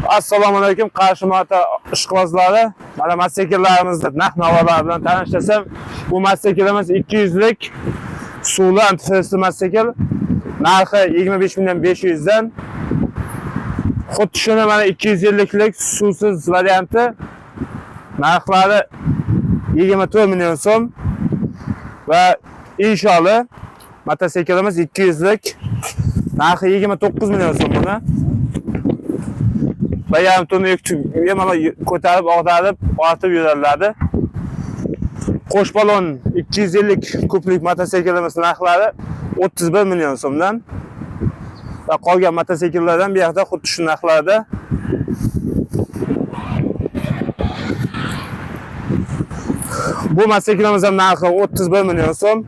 Assalomu alaykum, qarshi mota ishqibozlari. Mana mototsikllarimizni narx-navolar bilan tanishtirsam, bu mototsiklimiz 200 lik suvli antifrizli mototsikl. Narxi 25.500 dan. Xuddi shuni mana 250 lik suvsiz varianti. Narxlari 24 million so'm va inshaalloh mototsiklimiz 200 lik. Narxi 29 million so'm buni. Bayağı tonu ko'tarib, ag'darib, ortib yuradilar. Qo'sh balon 250 kublik mototsiklimiz narxlari 31 million so'mdan. Va qolgan mototsikllardan bu yoqda xuddi shu narxlarda. Bu mototsiklimizning narxi 31 million so'm.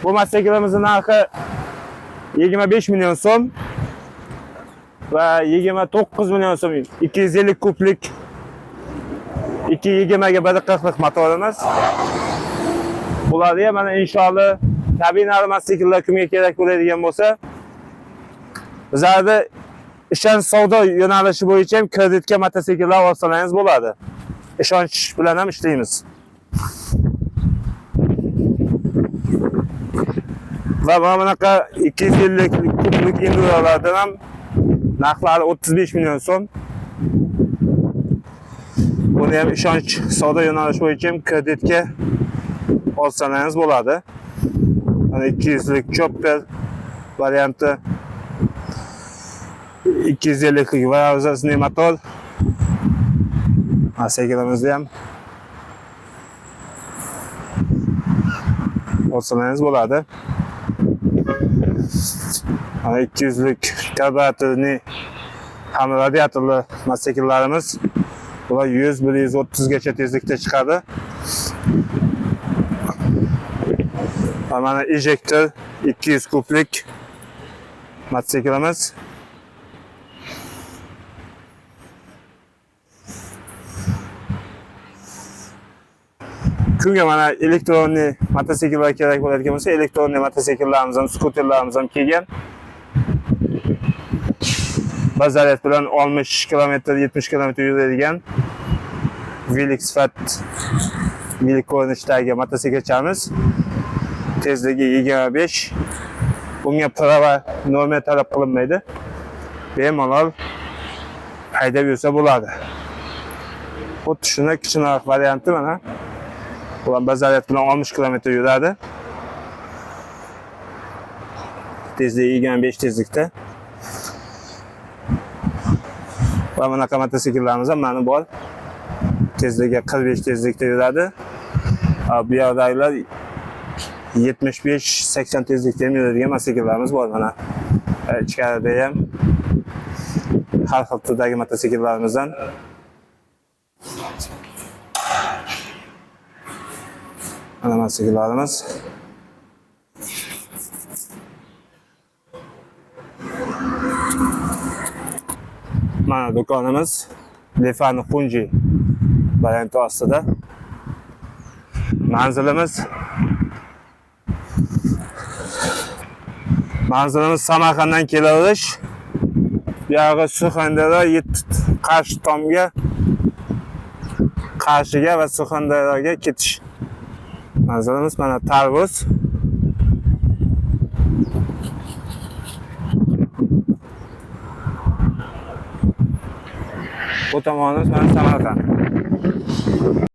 Bu mototsiklimizning narxi 25 million so'm. Va 29 million so'm 250 kublik 220 ga 140 motorimiz. Bularga mana inshaalloh kabinali mototsikllar kimga kerak bo'ladigan bo'lsa, bizlarda ishonch savdo yo'nalishi bo'yicha ham kreditga mototsikllar olsangiz bo'ladi. Ishonch bilan ham ishlaymiz. Va mana bunaqa 250 kublik endurolardan ham narxlari 35 million so'm. Buni ham ishonch savdo yo'nalishi bo'yicha ham kreditga olsangiz bo'ladi. Mana 200 lik chopper varianti, 250 lik varazasli motor. Mototsiklimizni ham olsangiz bo'ladi. Mana 200 lik karburatorli ham radiatorli mototsikllarimiz. Bular 100-130 gacha tezlikda chiqadi. Va mana injektor 200 kublik mototsiklimiz. Kunga mana elektronli mototsikllar kerak bo'ladigan bo'lsa, elektronli mototsikllarimiz ham, skuterlarimiz ham kelgan. Bazaryat bilan 60 km, 70 km yuradigan Vilix Fat Vilix ko'rinishdagi mototsiklchamiz. Tezligi 25. Bunga prava norma talab qilinmaydi. Bemalol haydab yursa bo'ladi. Xuddi shuni kichikroq varianti mana. Ular bazaryat bilan 60 km yuradi. Tezligi 25 tezlikda. Va bunaqa mototsikllarimiz ham mana bor. Tezligi 45 tezlikda yuradi. Bu yerdagilar 75-80 tezlikda ham yuradigan mototsikllarimiz bor mana. Ichkarida ham har xil turdagi mototsiklarimizdan mana mototsikllarimiz. Mana do'konimiz Lefani Xunji varianti ostida. Manzilimiz Samarqanddan kelaverish. Bu yerga Surxondaryo, Qarshi tomga, Qarshiga va Surxondaryoga ketish. Manzilimiz mana Tarvuz. Bu tomonimiz mana Samarqand.